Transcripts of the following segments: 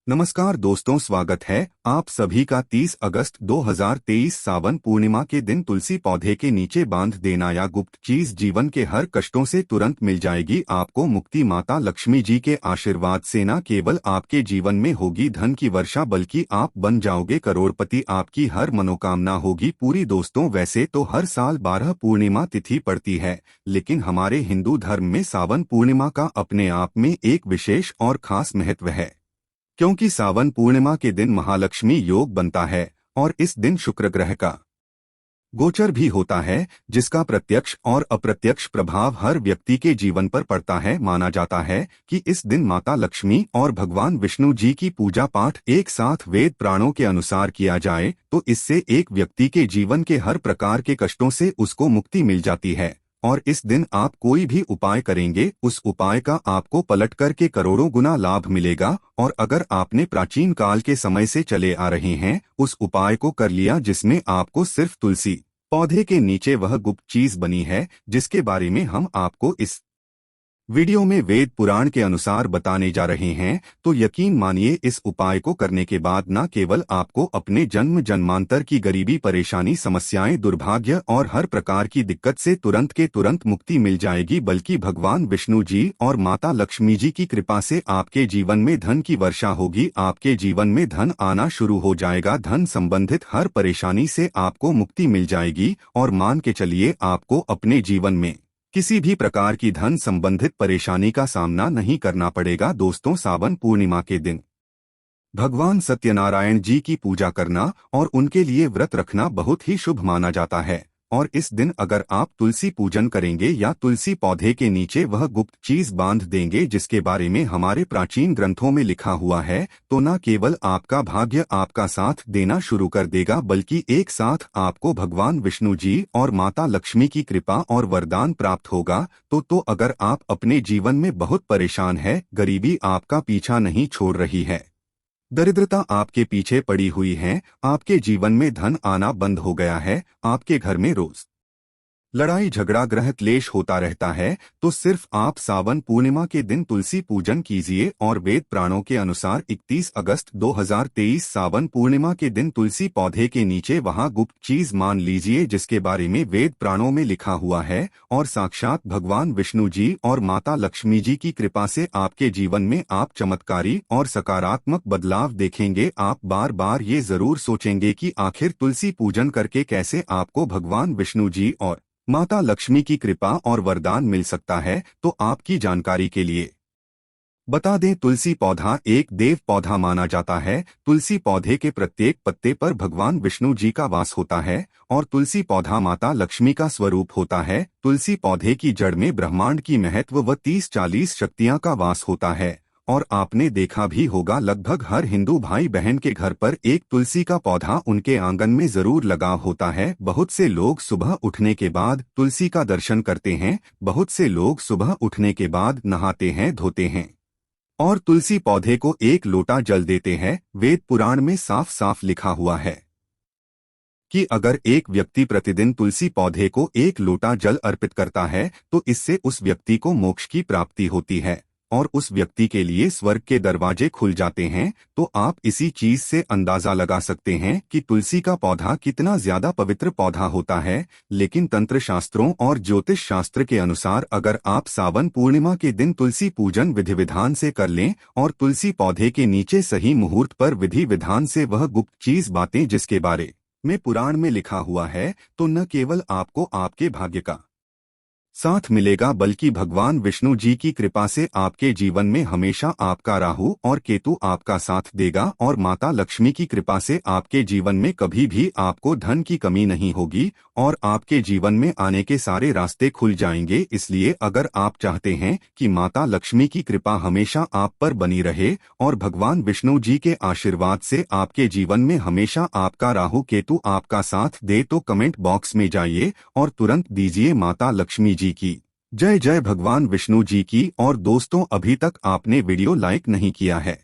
नमस्कार दोस्तों, स्वागत है आप सभी का 30 अगस्त 2023 सावन पूर्णिमा के दिन तुलसी पौधे के नीचे बांध देना या गुप्त चीज जीवन के हर कष्टों से तुरंत मिल जाएगी आपको मुक्ति। माता लक्ष्मी जी के आशीर्वाद से न केवल आपके जीवन में होगी धन की वर्षा बल्कि आप बन जाओगे करोड़पति। आपकी हर मनोकामना होगी पूरी। दोस्तों, वैसे तो हर साल 12 पूर्णिमा तिथि पड़ती है, लेकिन हमारे हिंदू धर्म में सावन पूर्णिमा का अपने आप में एक विशेष और खास महत्व है, क्योंकि सावन पूर्णिमा के दिन महालक्ष्मी योग बनता है और इस दिन शुक्र ग्रह का गोचर भी होता है, जिसका प्रत्यक्ष और अप्रत्यक्ष प्रभाव हर व्यक्ति के जीवन पर पड़ता है। माना जाता है कि इस दिन माता लक्ष्मी और भगवान विष्णु जी की पूजा पाठ एक साथ वेद पुराणों के अनुसार किया जाए तो इससे एक व्यक्ति के जीवन के हर प्रकार के कष्टों से उसको मुक्ति मिल जाती है। और इस दिन आप कोई भी उपाय करेंगे, उस उपाय का आपको पलट करके करोड़ों गुना लाभ मिलेगा। और अगर आपने प्राचीन काल के समय से चले आ रहे हैं उस उपाय को कर लिया जिसमें आपको सिर्फ तुलसी पौधे के नीचे वह गुप्त चीज बनी है, जिसके बारे में हम आपको इस वीडियो में वेद पुराण के अनुसार बताने जा रहे हैं, तो यकीन मानिए इस उपाय को करने के बाद न केवल आपको अपने जन्म जन्मांतर की गरीबी, परेशानी, समस्याएं, दुर्भाग्य और हर प्रकार की दिक्कत से तुरंत के तुरंत मुक्ति मिल जाएगी, बल्कि भगवान विष्णु जी और माता लक्ष्मी जी की कृपा से आपके जीवन में धन की वर्षा होगी। आपके जीवन में धन आना शुरू हो जाएगा। धन संबंधित हर परेशानी से आपको मुक्ति मिल जाएगी और मान के चलिए आपको अपने जीवन में किसी भी प्रकार की धन संबंधित परेशानी का सामना नहीं करना पड़ेगा। दोस्तों, सावन पूर्णिमा के दिन भगवान सत्यनारायण जी की पूजा करना और उनके लिए व्रत रखना बहुत ही शुभ माना जाता है। और इस दिन अगर आप तुलसी पूजन करेंगे या तुलसी पौधे के नीचे वह गुप्त चीज बांध देंगे जिसके बारे में हमारे प्राचीन ग्रंथों में लिखा हुआ है, तो न केवल आपका भाग्य आपका साथ देना शुरू कर देगा, बल्कि एक साथ आपको भगवान विष्णु जी और माता लक्ष्मी की कृपा और वरदान प्राप्त होगा। तो अगर आप अपने जीवन में बहुत परेशान है, गरीबी आपका पीछा नहीं छोड़ रही है, दरिद्रता आपके पीछे पड़ी हुई है, आपके जीवन में धन आना बंद हो गया है, आपके घर में रोज लड़ाई झगड़ा ग्रह क्लेश होता रहता है, तो सिर्फ आप सावन पूर्णिमा के दिन तुलसी पूजन कीजिए। और वेद पुराणों के अनुसार 31 अगस्त 2023 सावन पूर्णिमा के दिन तुलसी पौधे के नीचे वहां गुप्त चीज मान लीजिए जिसके बारे में वेद पुराणों में लिखा हुआ है। और साक्षात भगवान विष्णु जी और माता लक्ष्मी जी की कृपा से आपके जीवन में आप चमत्कारी और सकारात्मक बदलाव देखेंगे। आप बार बार ये जरूर सोचेंगे कि आखिर तुलसी पूजन करके कैसे आपको भगवान विष्णु जी और माता लक्ष्मी की कृपा और वरदान मिल सकता है। तो आपकी जानकारी के लिए बता दें, तुलसी पौधा एक देव पौधा माना जाता है। तुलसी पौधे के प्रत्येक पत्ते पर भगवान विष्णु जी का वास होता है और तुलसी पौधा माता लक्ष्मी का स्वरूप होता है। तुलसी पौधे की जड़ में ब्रह्मांड की महत्व व 30-40 शक्तियां का वास होता है। और आपने देखा भी होगा, लगभग हर हिंदू भाई बहन के घर पर एक तुलसी का पौधा उनके आंगन में जरूर लगा होता है। बहुत से लोग सुबह उठने के बाद तुलसी का दर्शन करते हैं, बहुत से लोग सुबह उठने के बाद नहाते हैं, धोते हैं और तुलसी पौधे को एक लोटा जल देते हैं। वेद पुराण में साफ साफ लिखा हुआ है कि अगर एक व्यक्ति प्रतिदिन तुलसी पौधे को एक लोटा जल अर्पित करता है तो इससे उस व्यक्ति को मोक्ष की प्राप्ति होती है और उस व्यक्ति के लिए स्वर्ग के दरवाजे खुल जाते हैं। तो आप इसी चीज से अंदाजा लगा सकते हैं कि तुलसी का पौधा कितना ज्यादा पवित्र पौधा होता है। लेकिन तंत्र शास्त्रों और ज्योतिष शास्त्र के अनुसार अगर आप सावन पूर्णिमा के दिन तुलसी पूजन विधि विधान से कर लें और तुलसी पौधे के नीचे सही मुहूर्त पर विधि विधान से वह गुप्त चीज बातें जिसके बारे में पुराण में लिखा हुआ है, तो न केवल आपको आपके भाग्य का साथ मिलेगा, बल्कि भगवान विष्णु जी की कृपा से आपके जीवन में हमेशा आपका राहु और केतु आपका साथ देगा और माता लक्ष्मी की कृपा से आपके जीवन में कभी भी आपको धन की कमी नहीं होगी और आपके जीवन में आने के सारे रास्ते खुल जाएंगे। इसलिए अगर आप चाहते हैं कि माता लक्ष्मी की कृपा हमेशा आप पर बनी रहे और भगवान विष्णु जी के आशीर्वाद से आपके जीवन में हमेशा आपका राहु केतु आपका साथ दे, तो कमेंट बॉक्स में जाइए और तुरंत दीजिए माता लक्ष्मी जी की जय जय, भगवान विष्णु जी की। और दोस्तों, अभी तक आपने वीडियो लाइक नहीं किया है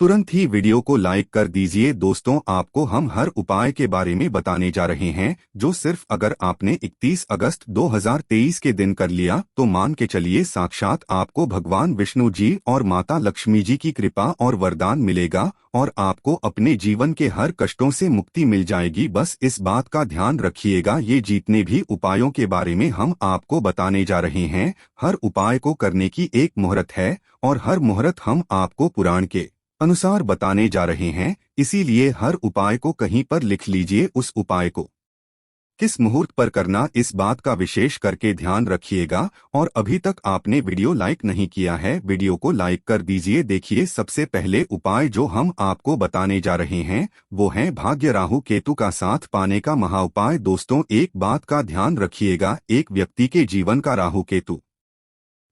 तुरंत ही वीडियो को लाइक कर दीजिए। दोस्तों, आपको हम हर उपाय के बारे में बताने जा रहे हैं जो सिर्फ अगर आपने 31 अगस्त 2023 के दिन कर लिया तो मान के चलिए साक्षात आपको भगवान विष्णु जी और माता लक्ष्मी जी की कृपा और वरदान मिलेगा और आपको अपने जीवन के हर कष्टों से मुक्ति मिल जाएगी। बस इस बात का ध्यान रखिएगा, ये जितने भी उपायों के बारे में हम आपको बताने जा रहे हैं, हर उपाय को करने की एक मुहूर्त है और हर मुहूर्त हम आपको पुराण के अनुसार बताने जा रहे हैं। इसीलिए हर उपाय को कहीं पर लिख लीजिए। उस उपाय को किस मुहूर्त पर करना, इस बात का विशेष करके ध्यान रखिएगा। और अभी तक आपने वीडियो लाइक नहीं किया है, वीडियो को लाइक कर दीजिए। देखिए, सबसे पहले उपाय जो हम आपको बताने जा रहे हैं वो है भाग्य राहु केतु का साथ पाने का महाउपाय। दोस्तों, एक बात का ध्यान रखिएगा, एक व्यक्ति के जीवन का राहु केतु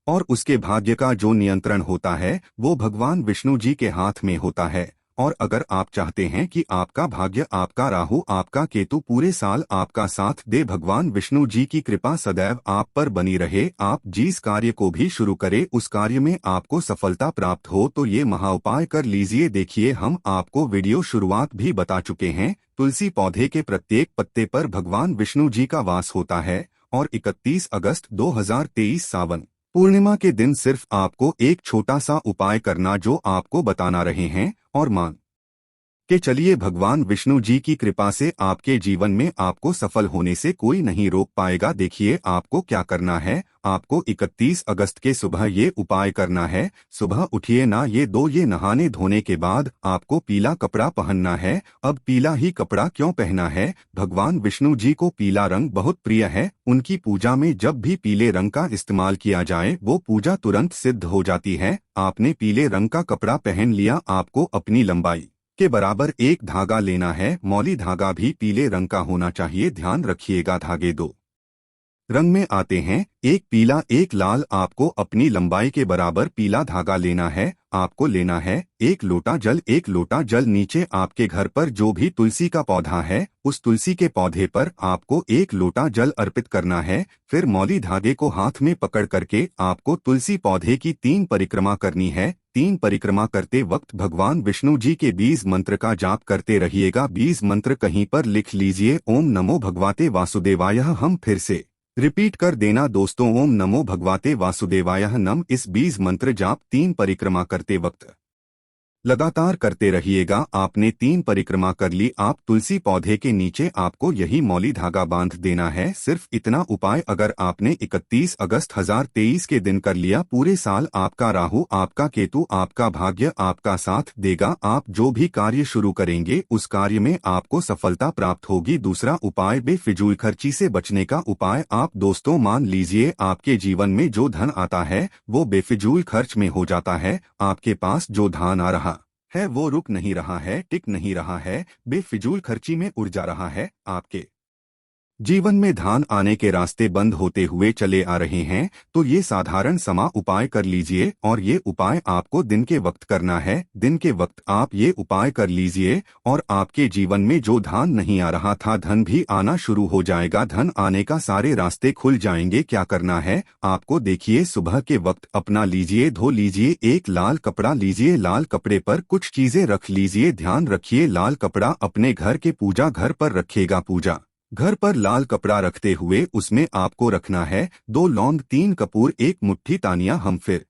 और उसके भाग्य का जो नियंत्रण होता है वो भगवान विष्णु जी के हाथ में होता है। और अगर आप चाहते हैं कि आपका भाग्य, आपका राहु, आपका केतु पूरे साल आपका साथ दे, भगवान विष्णु जी की कृपा सदैव आप पर बनी रहे, आप जिस कार्य को भी शुरू करें उस कार्य में आपको सफलता प्राप्त हो, तो ये महाउपाय कर लीजिए। देखिए, हम आपको वीडियो शुरुआत भी बता चुके हैं, तुलसी पौधे के प्रत्येक पत्ते पर भगवान विष्णु जी का वास होता है। और 31 अगस्त 2023 सावन पूर्णिमा के दिन सिर्फ आपको एक छोटा सा उपाय करना जो आपको बताना रहे हैं, और मान के चलिए भगवान विष्णु जी की कृपा से आपके जीवन में आपको सफल होने से कोई नहीं रोक पाएगा। देखिए, आपको क्या करना है, आपको 31 अगस्त के सुबह ये उपाय करना है। सुबह उठिए ना, ये नहाने धोने के बाद आपको पीला कपड़ा पहनना है। अब पीला ही कपड़ा क्यों पहना है, भगवान विष्णु जी को पीला रंग बहुत प्रिय है। उनकी पूजा में जब भी पीले रंग का इस्तेमाल किया जाए वो पूजा तुरंत सिद्ध हो जाती है। आपने पीले रंग का कपड़ा पहन लिया, आपको अपनी लंबाई के बराबर एक धागा लेना है। मौली धागा भी पीले रंग का होना चाहिए। ध्यान रखिएगा, धागे दो रंग में आते हैं, एक पीला एक लाल। आपको अपनी लंबाई के बराबर पीला धागा लेना है। आपको लेना है एक लोटा जल। एक लोटा जल नीचे आपके घर पर जो भी तुलसी का पौधा है उस तुलसी के पौधे पर आपको एक लोटा जल अर्पित करना है। फिर मौली धागे को हाथ में पकड़ करके आपको तुलसी पौधे की 3 परिक्रमा करनी है। 3 परिक्रमा करते वक्त भगवान विष्णु जी के 20 मंत्र का जाप करते रहिएगा। 20 मंत्र कहीं पर लिख लीजिए, ओम नमो भगवते वासुदेवाय। हम फिर से रिपीट कर देना दोस्तों, ओम नमो भगवते वासुदेवाय नम। इस 20 मंत्र जाप 3 परिक्रमा करते वक्त लगातार करते रहिएगा। आपने 3 परिक्रमा कर ली, आप तुलसी पौधे के नीचे आपको यही मौली धागा बांध देना है। सिर्फ इतना उपाय अगर आपने 31 अगस्त 2023 के दिन कर लिया, पूरे साल आपका राहु, आपका केतु, आपका भाग्य आपका साथ देगा। आप जो भी कार्य शुरू करेंगे उस कार्य में आपको सफलता प्राप्त होगी। दूसरा उपाय, बेफिजूल खर्ची से बचने का उपाय। आप दोस्तों मान लीजिए आपके जीवन में जो धन आता है वो बेफिजूल खर्च में हो जाता है। आपके पास जो धन आ रहा है वो रुक नहीं रहा है, टिक नहीं रहा है, बेफिजूल खर्ची में उड़ जा रहा है। आपके जीवन में धन आने के रास्ते बंद होते हुए चले आ रहे हैं, तो ये साधारण समा उपाय कर लीजिए। और ये उपाय आपको दिन के वक्त करना है। दिन के वक्त आप ये उपाय कर लीजिए और आपके जीवन में जो धन नहीं आ रहा था, धन भी आना शुरू हो जाएगा। धन आने का सारे रास्ते खुल जाएंगे। क्या करना है आपको, देखिए, सुबह के वक्त अपना लीजिए, धो लीजिए, एक लाल कपड़ा लीजिए, लाल कपड़े पर कुछ चीजें रख लीजिए। ध्यान रखिए, लाल कपड़ा अपने घर के पूजा घर पर रखिएगा। पूजा घर पर लाल कपड़ा रखते हुए उसमें आपको रखना है 2 लौंग, 3 कपूर, 1 मुट्ठी तानिया। हम फिर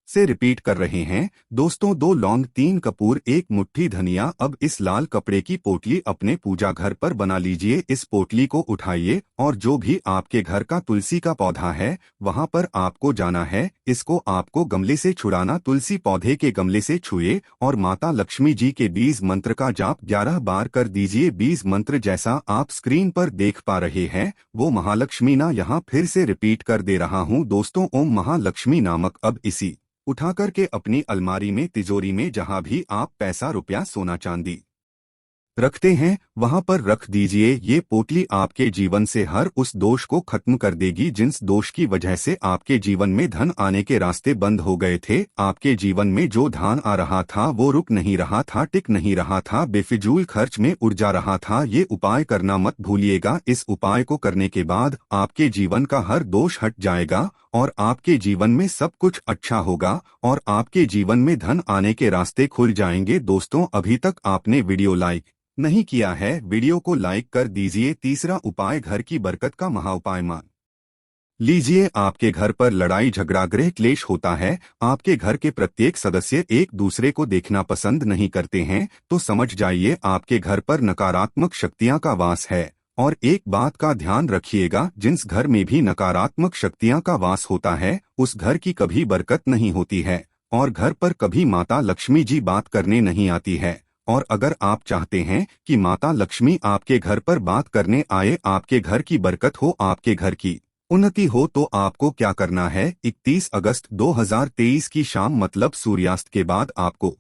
से रिपीट कर रहे हैं दोस्तों, 2 लौंग, 3 कपूर, 1 मुट्ठी धनिया। अब इस लाल कपड़े की पोटली अपने पूजा घर पर बना लीजिए। इस पोटली को उठाइए और जो भी आपके घर का तुलसी का पौधा है वहां पर आपको जाना है। इसको आपको गमले से छुड़ाना, तुलसी पौधे के गमले से छुए और माता लक्ष्मी जी के 20 मंत्र का जाप 11 बार कर दीजिए। 20 मंत्र जैसा आप स्क्रीन पर देख पा रहे हैं वो महालक्ष्मी ना, यहाँ फिर से रिपीट कर दे रहा हूँ दोस्तों, ओम महालक्ष्मी नामक। अब इसी उठा करके अपनी अलमारी में, तिजोरी में, जहां भी आप पैसा, रुपया, सोना चांदी रखते हैं वहां पर रख दीजिए। ये पोटली आपके जीवन से हर उस दोष को खत्म कर देगी जिस दोष की वजह से आपके जीवन में धन आने के रास्ते बंद हो गए थे। आपके जीवन में जो धन आ रहा था वो रुक नहीं रहा था, टिक नहीं रहा था, बेफिजूल खर्च में उड़ जा रहा था। ये उपाय करना मत भूलिएगा। इस उपाय को करने के बाद आपके जीवन का हर दोष हट जाएगा और आपके जीवन में सब कुछ अच्छा होगा और आपके जीवन में धन आने के रास्ते खुल जाएंगे। दोस्तों, अभी तक आपने वीडियो लाइक नहीं किया है, वीडियो को लाइक कर दीजिए। तीसरा उपाय, घर की बरकत का महाउपाय मान लीजिए। आपके घर पर लड़ाई झगड़ा गृह क्लेश होता है, आपके घर के प्रत्येक सदस्य एक दूसरे को देखना पसंद नहीं करते हैं, तो समझ जाइए आपके घर पर नकारात्मक शक्तियां का वास है। और एक बात का ध्यान रखिएगा, जिस घर में भी नकारात्मक शक्तियां का वास होता है उस घर की कभी बरकत नहीं होती है और घर पर कभी माता लक्ष्मी जी बात करने नहीं आती है। और अगर आप चाहते हैं कि माता लक्ष्मी आपके घर पर बात करने आए, आपके घर की बरकत हो, आपके घर की उन्नति हो, तो आपको क्या करना है। 31 अगस्त 2023 की शाम मतलब सूर्यास्त के बाद आपको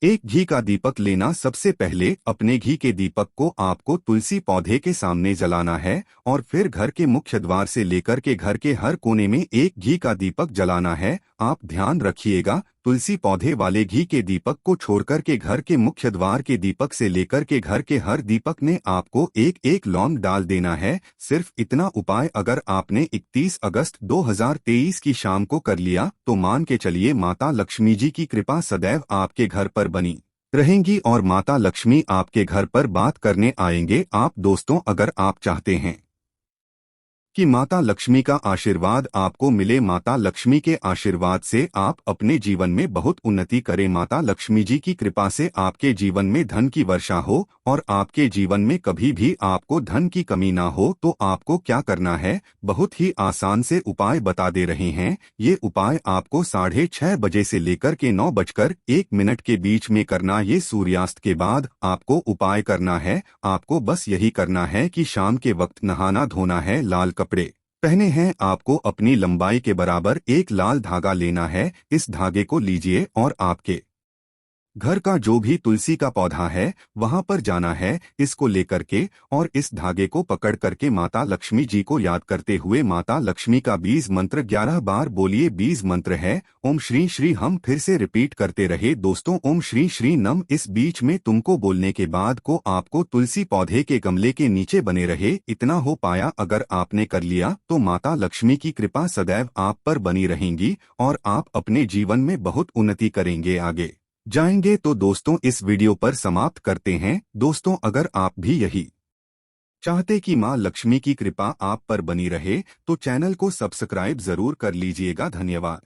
एक घी का दीपक लेना। सबसे पहले अपने घी के दीपक को आपको तुलसी पौधे के सामने जलाना है और फिर घर के मुख्य द्वार से लेकर के घर के हर कोने में एक घी का दीपक जलाना है। आप ध्यान रखिएगा, तुलसी पौधे वाले घी के दीपक को छोड़कर के घर के मुख्य द्वार के दीपक से लेकर के घर के हर दीपक ने आपको एक एक लौंग डाल देना है। सिर्फ इतना उपाय अगर आपने 31 अगस्त 2023 की शाम को कर लिया तो मान के चलिए माता लक्ष्मी जी की कृपा सदैव आपके घर पर बनी रहेंगी और माता लक्ष्मी आपके घर पर बात करने आएंगे। आप दोस्तों, अगर आप चाहते हैं कि माता लक्ष्मी का आशीर्वाद आपको मिले, माता लक्ष्मी के आशीर्वाद से आप अपने जीवन में बहुत उन्नति करें, माता लक्ष्मी जी की कृपा से आपके जीवन में धन की वर्षा हो और आपके जीवन में कभी भी आपको धन की कमी ना हो, तो आपको क्या करना है, बहुत ही आसान से उपाय बता दे रहे हैं। ये उपाय आपको 6:30 बजे से लेकर के 9:01 के बीच में करना। ये सूर्यास्त के बाद आपको उपाय करना है। आपको बस यही करना है कि शाम के वक्त नहाना धोना है, लाल कपड़े पहने हैं, आपको अपनी लंबाई के बराबर एक लाल धागा लेना है। इस धागे को लीजिए और आपके घर का जो भी तुलसी का पौधा है वहां पर जाना है, इसको लेकर के और इस धागे को पकड़ करके माता लक्ष्मी जी को याद करते हुए माता लक्ष्मी का बीज मंत्र 11 बार बोलिए। बीज मंत्र है ओम श्री श्री। हम फिर से रिपीट करते रहे दोस्तों, ओम श्री श्री नम। इस बीच में तुमको बोलने के बाद को आपको तुलसी पौधे के गमले के नीचे बने रहे। इतना हो पाया अगर आपने कर लिया तो माता लक्ष्मी की कृपा सदैव आप पर बनी रहेंगी और आप अपने जीवन में बहुत उन्नति करेंगे, आगे जाएंगे। तो दोस्तों, इस वीडियो पर समाप्त करते हैं। दोस्तों, अगर आप भी यही चाहते कि मां लक्ष्मी की कृपा आप पर बनी रहे तो चैनल को सब्सक्राइब जरूर कर लीजिएगा। धन्यवाद।